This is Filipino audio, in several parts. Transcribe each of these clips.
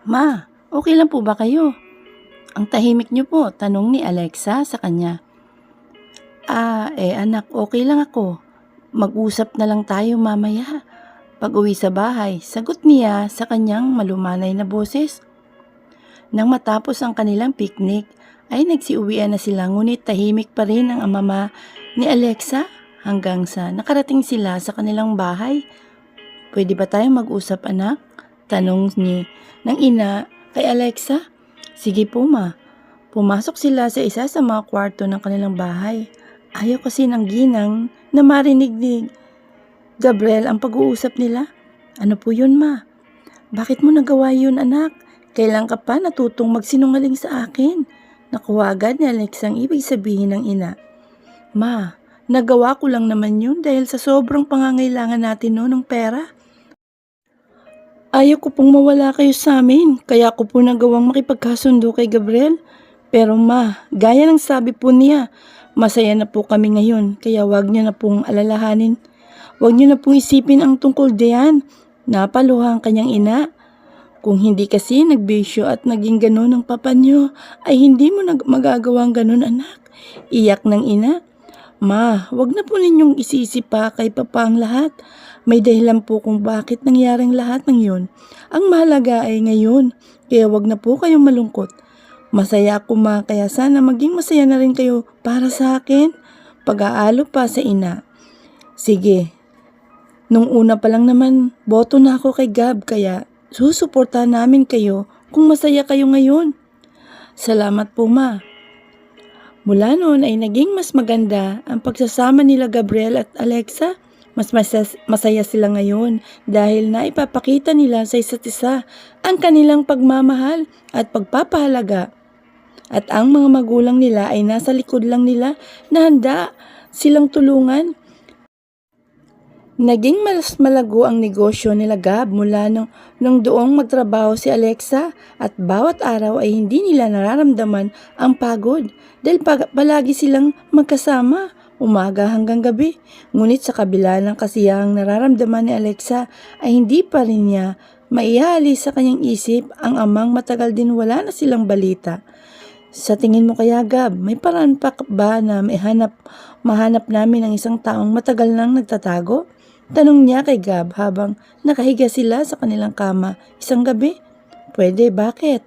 Ma, okay lang po ba kayo? Ang tahimik niyo po, tanong ni Alexa sa kanya. Anak, okay lang ako. Mag-usap na lang tayo mamaya. Pag-uwi sa bahay, sagot niya sa kanyang malumanay na boses. Nang matapos ang kanilang picnic, ay nagsiuwian na sila ngunit tahimik pa rin ang mama ni Alexa hanggang sa nakarating sila sa kanilang bahay. Pwede ba tayong mag-usap anak? Tanong ni ng ina kay Alexa. Sige po ma. Pumasok sila sa isa sa mga kwarto ng kanilang bahay. Ayaw kasi ng ginang na marinig ni Gabriel ang pag-uusap nila. Ano po yun ma? Bakit mo nagawa yun anak? Kailan ka pa natutong magsinungaling sa akin? Nakuha agad ni Alexa ang ibig sabihin ng ina. Ma, nagawa ko lang naman yun dahil sa sobrang pangangailangan natin noon ng pera. Ayaw ko pong mawala kayo sa amin, kaya ko po nagawang makipagkasundo kay Gabriel. Pero ma, gaya ng sabi po niya, masaya na po kami ngayon, kaya wag niyo na pong alalahanin. Wag niyo na pong isipin ang tungkol diyan. Napaluha ang kanyang ina. Kung hindi kasi nagbisyo at naging ganun ang papa niyo, ay hindi mo magagawang ganun anak. Iyak ng ina. Ma, wag na po ninyong isisi pa kay papa ang lahat. May dahilan po kung bakit nangyaring lahat ng yun. Ang mahalaga ay ngayon, kaya wag na po kayong malungkot. Masaya ako ma, kaya sana maging masaya na rin kayo para sa akin. Pag-aalo pa sa ina. Sige, nung una pa lang naman, boto na ako kay Gab, kaya susuporta namin kayo kung masaya kayo ngayon. Salamat po ma. Mula noon ay naging mas maganda ang pagsasama nila Gabriel at Alexa. Mas masaya sila ngayon dahil naipapakita nila sa isa't isa ang kanilang pagmamahal at pagpapahalaga. At ang mga magulang nila ay nasa likod lang nila na handa silang tulungan. Naging mas malago ang negosyo nila Gab mula nung doong magtrabaho si Alexa at bawat araw ay hindi nila nararamdaman ang pagod dahil palagi silang magkasama umaga hanggang gabi. Ngunit sa kabila ng kasiyahang nararamdaman ni Alexa ay hindi pa rin niya maialis sa kanyang isip ang amang matagal din wala na silang balita. Sa tingin mo kaya Gab, may paraan pa ba na mahanap namin ang isang taong matagal nang nagtatago? Tanong niya kay Gab habang nakahiga sila sa kanilang kama isang gabi. Pwede, bakit?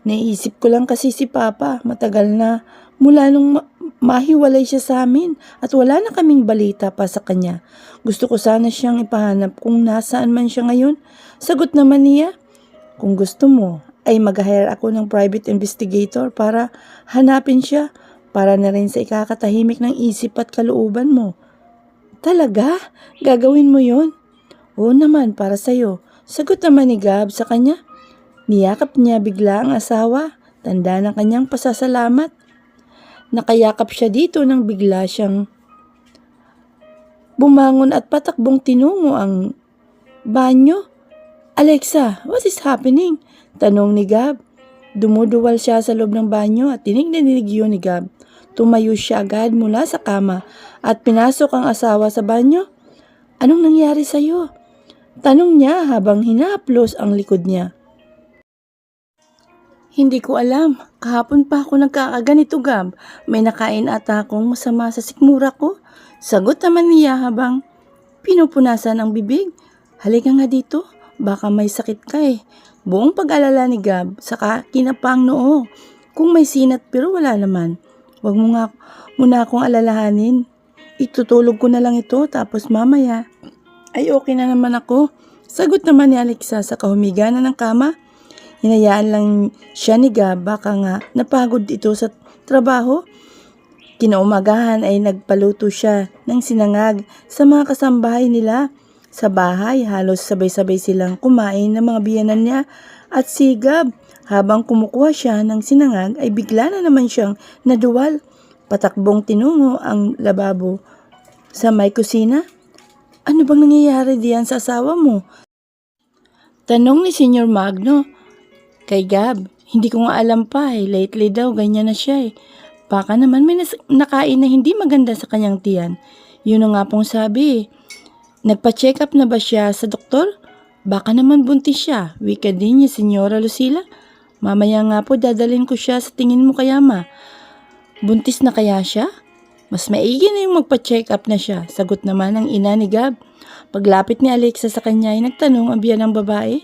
Naisip ko lang kasi si Papa, matagal na mula nung mahiwalay siya sa amin at wala na kaming balita pa sa kanya. Gusto ko sana siyang ipahanap kung nasaan man siya ngayon. Sagot naman niya, kung gusto mo ay mag-hire ako ng private investigator para hanapin siya para na rin sa ikakatahimik ng isip at kalooban mo. Talaga? Gagawin mo yon? Oo naman, para sa'yo. Sagot naman ni Gab sa kanya. Niyakap niya bigla ang asawa, tanda ng kanyang pasasalamat. Nakayakap siya dito nang bigla siyang bumangon at patakbong tinungo ang banyo. Alexa, what is happening? Tanong ni Gab. Dumuduwal siya sa loob ng banyo at dinig na dinig yun ni Gab. Tumayo siya agad mula sa kama at pinasok ang asawa sa banyo. Anong nangyari sa'yo? Tanong niya habang hinahaplos ang likod niya. Hindi ko alam. Kahapon pa ako nagkakaganito Gab. May nakain ata akong masama sa sikmura ko. Sagot naman niya habang pinupunasan ang bibig. Halika nga dito. Baka may sakit ka eh. Buong pag-alala ni Gab, saka kinapang noo. Kung may sinat pero wala naman. Huwag mo nga muna akong alalahanin. Itutulog ko na lang ito tapos mamaya ay okay na naman ako. Sagot naman ni Alexa sa kahumiga na ng kama. Hinayaan lang siya ni Gab, baka nga napagod ito sa trabaho. Kinaumagahan ay nagpaluto siya ng sinangag sa mga kasambahay nila. Sa bahay, halos sabay-sabay silang kumain ng mga biyanan niya at si Gab. Habang kumukuha siya ng sinangag ay bigla na naman siyang naduwal. Patakbong tinungo ang lababo sa may kusina. Ano bang nangyayari diyan sa asawa mo? Tanong ni Senior Magno kay Gab. Hindi ko nga alam pa eh. Lately daw ganyan na siya eh. Baka naman may nakain na hindi maganda sa kanyang tiyan. Yun na nga pong sabi eh. Nagpa-check up na ba siya sa doktor? Baka naman buntis siya, wika din ni Senyora Lucila. Mamaya nga po dadalhin ko siya, sa tingin mo kaya ma? Buntis na kaya siya? Mas maigi na yung magpa-check up na siya, sagot naman ng ina ni Gab. Paglapit ni Alexa sa kanya ay nagtanong ang biyan ng babae.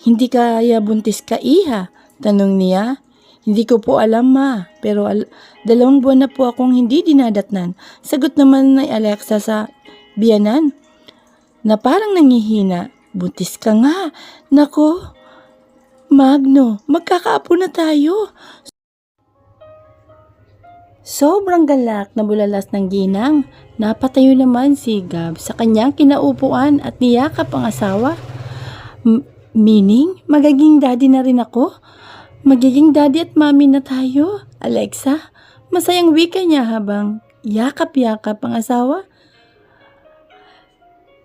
Hindi kaya buntis ka, iha? Tanong niya. Hindi ko po alam ma, pero 2 buwan na po akong hindi dinadatnan. Sagot naman ni Alexa sa biyanan na parang nangihina. Buntis ka nga. Nako, Magno, magkakaapo na tayo. Sobrang galak na bulalas ng ginang. Napatayo naman si Gab sa kanyang kinaupuan at niyakap ang asawa. Meaning, magiging daddy na rin ako? Magiging daddy at mami na tayo, Alexa? Masayang wika niya habang yakap-yakap ang asawa.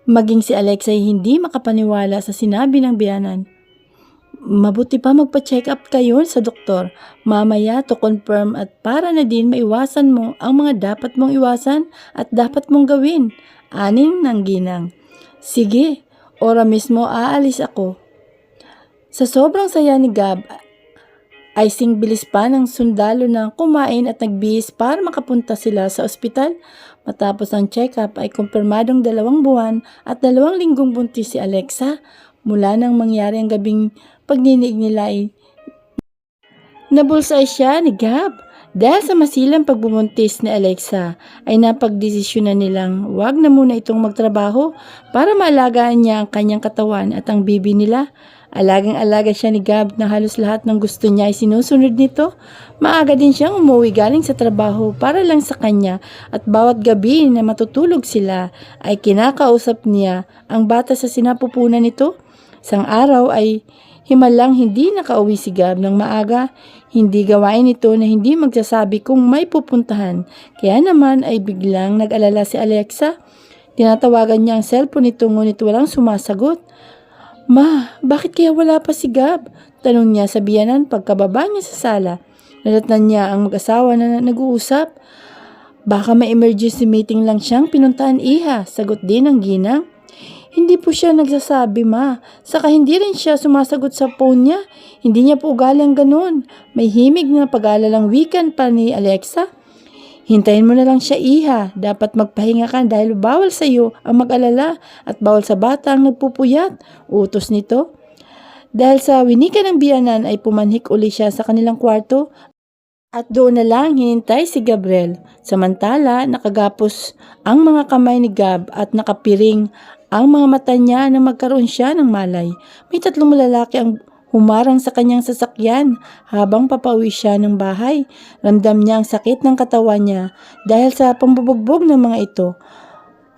Maging si Alexa ay hindi makapaniwala sa sinabi ng biyanan. Mabuti pa magpa-check up kayo sa doktor mamaya to confirm at para na din maiwasan mo ang mga dapat mong iwasan at dapat mong gawin. Aning ng ginang. Sige, ora mismo aalis ako. Sa sobrang saya ni Gab, ay singbilis pa ng sundalo na kumain at nagbihis para makapunta sila sa ospital. Matapos ang check-up ay kumpirmadong 2 buwan at 2 linggong buntis si Alexa. Mula nang mangyari ang gabing pagninig nila ay nabulsay siya ni Gab. Dahil sa masilang pagbubuntis ni Alexa ay napagdesisyonan nilang wag na muna itong magtrabaho para maalagaan niya ang kanyang katawan at ang bibi nila. Alagang-alaga siya ni Gab na halos lahat ng gusto niya ay sinusunod nito. Maaga din siyang umuwi galing sa trabaho para lang sa kanya at bawat gabi na matutulog sila ay kinakausap niya ang bata sa sinapupunan nito. Isang araw ay himalang hindi nakauwi si Gab ng maaga. Hindi gawain ito na hindi magsasabi kung may pupuntahan. Kaya naman ay biglang nag-alala si Alexa. Tinatawagan niya ang cellphone nito ngunit walang sumasagot. Ma, bakit kaya wala pa si Gab? Tanong niya sa biyanan pagkababa niya sa sala. Nadatnan niya ang mag-asawa na nag-uusap. Baka may emergency meeting lang siyang pinuntahan, iha, sagot din ng ginang. Hindi po siya nagsasabi, ma. Saka hindi rin siya sumasagot sa phone niya. Hindi niya po ugali ang ganun. May himig na pag-aalalang wikan pa ni Alexa. Hintayin mo na lang siya, iha. Dapat magpahinga ka dahil bawal sa iyo ang mag-alala at bawal sa bata ang nagpupuyat. Utos nito. Dahil sa winika ng biyanan ay pumanhik uli siya sa kanilang kwarto at doon na lang hinintay si Gabriel. Samantala, nakagapos ang mga kamay ni Gab at nakapiring ang mga mata niya na magkaroon siya ng malay. May 3 lalaki ang humarang sa kanyang sasakyan habang papauwi siya ng bahay. Ramdam niya ang sakit ng katawan niya dahil sa pambubugbog ng mga ito.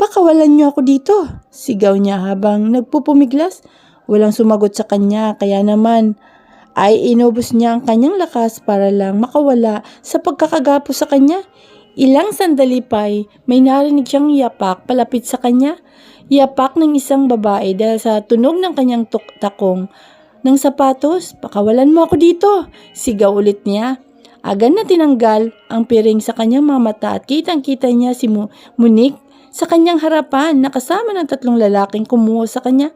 Pakawalan niyo ako dito, sigaw niya habang nagpupumiglas. Walang sumagot sa kanya kaya naman ay inubos niya ang kanyang lakas para lang makawala sa pagkakagapos sa kanya. Ilang sandali pa ay may narinig siyang yapak palapit sa kanya. Yapak ng isang babae dahil sa tunog ng kanyang takong ng sapatos. Pakawalan mo ako dito, sigaw ulit niya. Agad na tinanggal ang piring sa kanyang mga mata at kitang-kita niya si Monique sa kanyang harapan na kasama ng 3 lalaking kumuha sa kanya.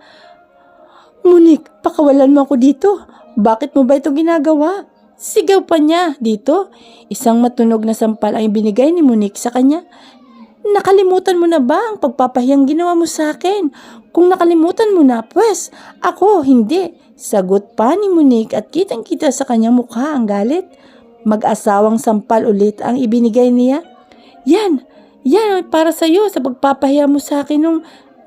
Monique, pakawalan mo ako dito. Bakit mo ba ito ginagawa? Sigaw pa niya dito. Isang matunog na sampal ay binigay ni Monique sa kanya. Nakalimutan mo na ba ang pagpapahiyang ginawa mo sa akin? Kung nakalimutan mo na, pues, ako hindi. Sagot pa ni Monique at kitang-kita sa kanyang mukha ang galit. Mag-asawang sampal ulit ang ibinigay niya. Yan ay para sa iyo sa pagpapahiya mo sa akin nung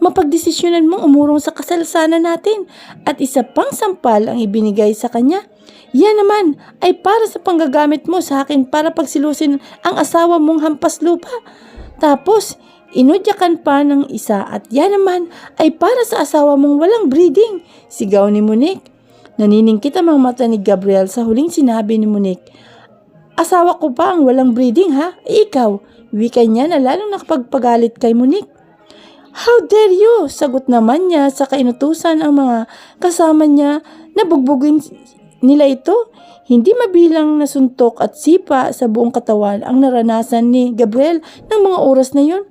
mapagdesisyonan mong umurong sa kasalsanan natin. At isa pang sampal ang ibinigay sa kanya. Yan naman ay para sa panggagamit mo sa akin para pagsilusin ang asawa mong hampas lupa. Tapos, inudyakan pa ng isa at yan naman ay para sa asawa mong walang breeding, sigaw ni Monique. Naniningkit ang mga mata ni Gabriel sa huling sinabi ni Monique. Asawa ko pa ang walang breeding, ha? Ikaw, wika niya na lalong nakapagpagalit kay Monique. How dare you? Sagot naman niya sa kainutusan ang mga kasama niya na bugbugin nila ito. Hindi mabilang na suntok at sipa sa buong katawan ang naranasan ni Gabriel ng mga oras na yun.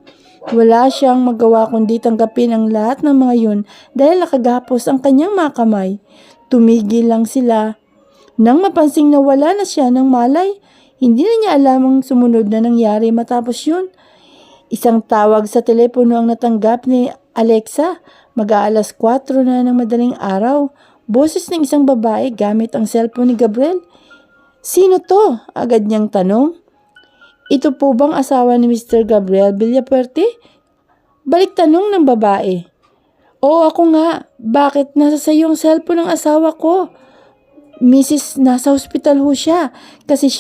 Wala siyang magawa kundi tanggapin ang lahat ng mga yun dahil nakagapos ang kanyang mga kamay. Tumigil lang sila nang mapansing na wala na siya ng malay. Hindi na niya alam ang sumunod na nangyari matapos yun. Isang tawag sa telepono ang natanggap ni Alexa. Mag-aalas 4 na ng madaling araw. Boses ng isang babae gamit ang cellphone ni Gabriel. "Sino to?" agad niyang tanong. "Ito po bang asawa ni Mr. Gabriel Villafuerte?" Balik tanong ng babae. "Oo, ako nga. Bakit nasa sayo ang cellphone ng asawa ko?" "Mrs. nasa hospital ho siya kasi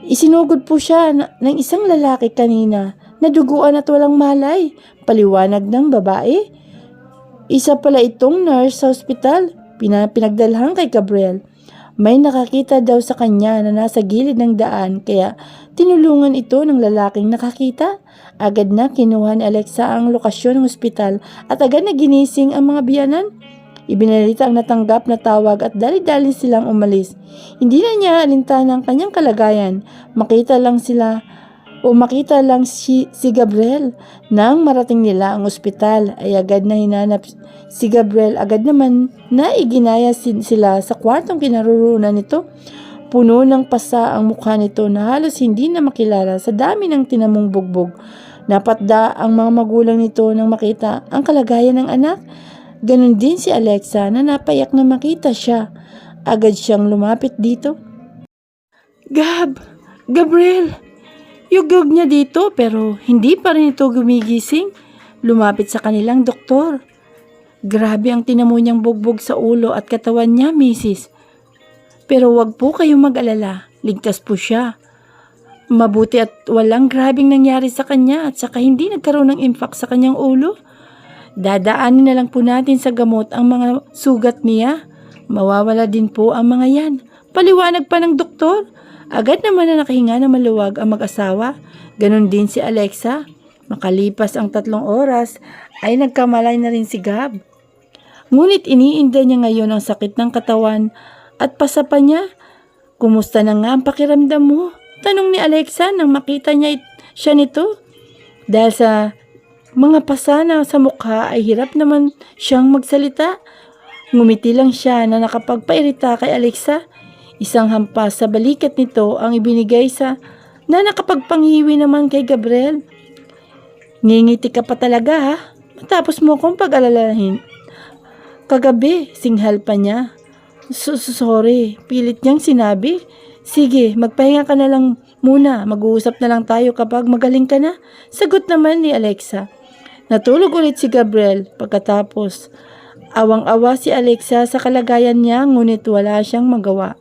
isinugod po siya ng isang lalaki kanina. Naduguan at walang malay," paliwanag ng babae. Isa pala itong nurse sa hospital, pinagdalhan kay Gabriel. May nakakita daw sa kanya na nasa gilid ng daan kaya tinulungan ito ng lalaking nakakita. Agad na kinuha ni Alexa ang lokasyon ng ospital at agad na ginising ang mga biyanan. Ibinalita ang natanggap na tawag at dali-dali silang umalis. Hindi na niya alintana ang kanyang kalagayan. Makita lang si Gabriel. Nang marating nila ang ospital ay agad na hinanap si Gabriel. Agad naman na iginaya sila sa kwartong kinaroroonan nito. Puno ng pasa ang mukha nito na halos hindi na makilala sa dami ng tinamong bugbog. Napatda ang mga magulang nito nang makita ang kalagayan ng anak. Ganon din si Alexa na napayak na makita siya. Agad siyang lumapit dito. Gabriel! Yugog niya dito pero hindi pa rin ito gumigising. Lumapit sa kanilang doktor. Grabe ang tinamo niyang bugbog sa ulo at katawan niya, Mrs. Pero wag po kayong mag-alala. Ligtas po siya. Mabuti at walang grabing nangyari sa kanya at saka hindi nagkaroon ng impact sa kanyang ulo. Dadaanin na lang po natin sa gamot ang mga sugat niya. Mawawala din po ang mga yan. Paliwanag pa ng doktor. Agad naman na nakahinga na maluwag ang mag-asawa. Ganon din si Alexa. Makalipas ang 3 oras ay nagkamalay na rin si Gab. Ngunit iniinda niya ngayon ang sakit ng katawan at pasa pa niya. "Kumusta na nga ang pakiramdam mo?" tanong ni Alexa nang makita niya siya nito. Dahil sa mga pasa na sa mukha ay hirap naman siyang magsalita. Ngumiti lang siya na nakapagpairita kay Alexa. Isang hampas sa balikat nito ang ibinigay na nakapagpanghiwi naman kay Gabriel. "Ngingiti ka pa talaga ha? Matapos mo akong pag-alalahin. Kagabi, singhal pa niya." Sorry, pilit niyang sinabi. "Sige, magpahinga ka na lang muna. Mag-uusap na lang tayo kapag magaling ka na." Sagot naman ni Alexa. Natulog ulit si Gabriel pagkatapos. Awang-awa si Alexa sa kalagayan niya ngunit wala siyang magawa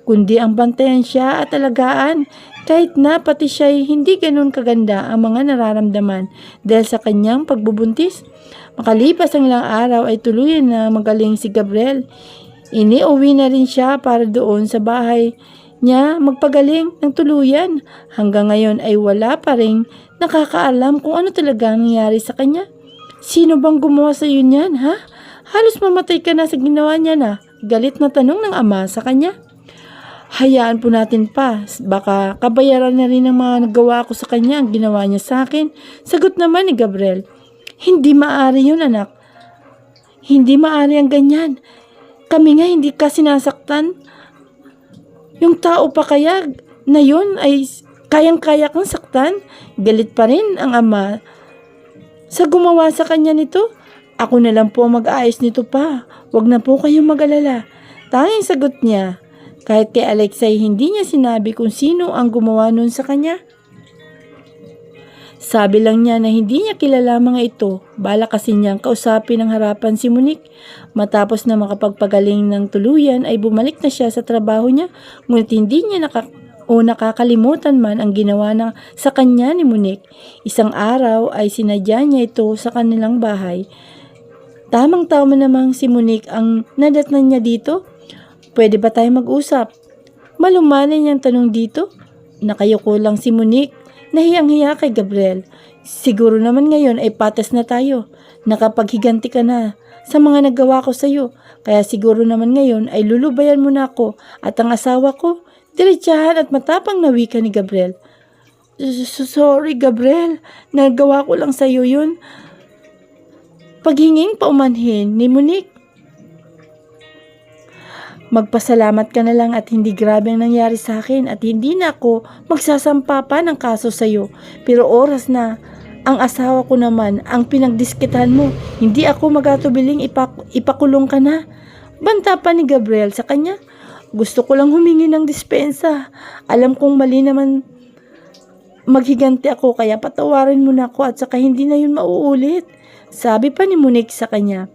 kundi ang bantayan siya at alagaan kahit na pati siya'y hindi ganun kaganda ang mga nararamdaman dahil sa kanyang pagbubuntis. Makalipas ang ilang araw ay tuluyan na magaling si Gabriel. Iniuwi na rin siya para doon sa bahay niya magpagaling ng tuluyan. Hanggang ngayon ay wala pa rin nakakaalam kung ano talaga nangyari sa kanya. "Sino bang gumawa sa iyo niyan, ha? Halos mamatay ka na sa ginawa niya na." Galit na tanong ng ama sa kanya. "Hayaan po natin pa. Baka kabayaran na rin ng mga nagawa ko sa kanya ang ginawa niya sa akin." Sagot naman ni Gabriel. "Hindi maaari yun, anak. Hindi maaari ang ganyan. Kami nga hindi ka sinasaktan. Yung tao pa kaya na yun ay kayang-kaya kang saktan." Galit pa rin ang ama sa gumawa sa kanya nito. "Ako na lang po mag-aayos nito pa. Wag na po kayong mag-alala." Tanging sagot niya. Kahit kay Alexa ay hindi niya sinabi kung sino ang gumawa nun sa kanya. Sabi lang niya na hindi niya kilala mga ito. Bala kasi niyang kausapin ng harapan si Monique. Matapos na makapagpagaling ng tuluyan ay bumalik na siya sa trabaho niya. Ngunit hindi niya nakakalimutan man ang ginawa sa kanya ni Monique. Isang araw ay sinadya niya ito sa kanilang bahay. Tamang-tama namang si Monique ang nadatnan niya dito. "Pwede ba tayo mag-usap?" Malumanay niyang tanong dito. Nakayuko lang si Monique. Nahiyang-hiya kay Gabriel. "Siguro naman ngayon ay patas na tayo. Nakapaghiganti ka na sa mga nagawa ko sa iyo. Kaya siguro naman ngayon ay lulubayan mo na ako at ang asawa ko." Diretsahan at matapang na wika ni Gabriel. Sorry, Gabriel. Nagawa ko lang sa'yo yun. Paghinging paumanhin ni Monique. Magpasalamat ka na lang at hindi grabe ang nangyari sa akin at hindi na ako magsasampa pa ng kaso sa'yo. Pero oras na ang asawa ko naman ang pinagdiskitahan mo. Hindi ako magatubiling ipakulong ka na. Banta pa ni Gabriel sa kanya. Gusto ko lang humingi ng dispensa. Alam kong mali naman maghiganti ako kaya patawarin mo na ako at saka hindi na yun mauulit. Sabi pa ni Monique sa kanya.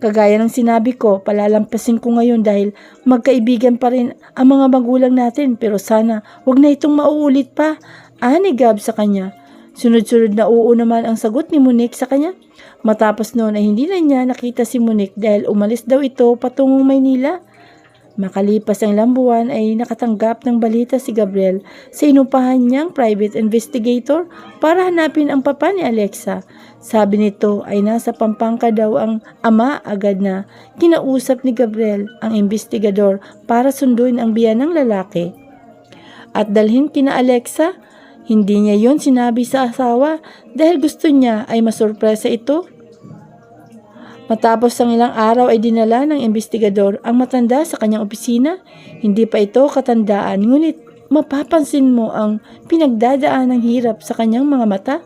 Kagaya ng sinabi ko, palalampasin ko ngayon dahil magkaibigan pa rin ang mga magulang natin pero sana wag na itong mauulit pa. Ani Gab sa kanya. Sunod-sunod na oo naman ang sagot ni Monique sa kanya. Matapos noon ay hindi na niya nakita si Monique dahil umalis daw ito patungong Maynila. Makalipas ang ilang buwan ay nakatanggap ng balita si Gabriel sa inupahan niyang private investigator para hanapin ang papa ni Alexa. Sabi nito ay nasa Pampanga daw ang ama agad na kinausap ni Gabriel ang investigador para sunduin ang biyan ng lalaki. At dalhin kina Alexa, hindi niya yon sinabi sa asawa dahil gusto niya ay masurpresa ito. Matapos ang ilang araw ay dinala ng investigador ang matanda sa kanyang opisina. Hindi pa ito katandaan, ngunit mapapansin mo ang pinagdadaan ng hirap sa kanyang mga mata.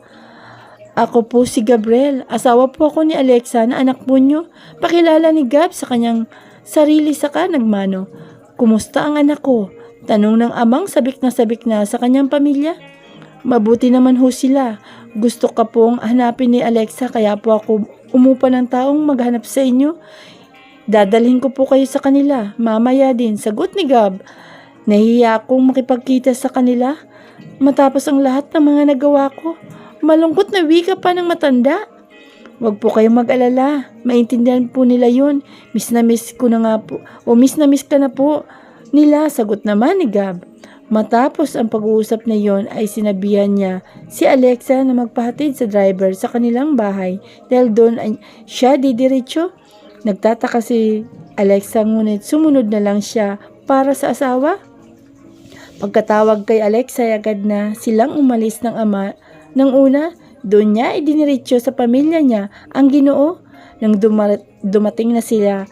Ako po si Gabriel, asawa po ako ni Alexa na anak po niyo. Pakilala ni Gab sa kanyang sarili saka nagmano. Kumusta ang anak ko? Tanong ng amang sabik na sa kanyang pamilya. Mabuti naman ho sila. Gusto ka pong hanapin ni Alexa kaya po ako umupa ng taong maghanap sa inyo. Dadalhin ko po kayo sa kanila. Mamaya din, sagot ni Gab. Nahiya akong makipagkita sa kanila. Matapos ang lahat ng mga nagawa ko. Malungkot na wika pa ng matanda. Huwag po kayong mag-alala. Maintindihan po nila yun. Miss na miss ko na nga po. O miss na miss ka na po nila, sagot naman ni Gab. Matapos ang pag-uusap na yon ay sinabihan niya si Alexa na magpahatid sa driver sa kanilang bahay dahil doon ay siya didiretso. Nagtataka si Alexa ngunit sumunod na lang siya para sa asawa. Pagkatawag kay Alexa ay agad na silang umalis ng ama. Nang una, doon niya idiniretso sa pamilya niya ang Ginoo. Nang dumating na sila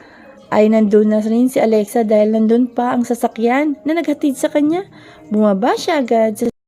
ay nandun na rin si Alexa dahil nandun pa ang sasakyan na naghatid sa kanya. Bumaba siya agad sa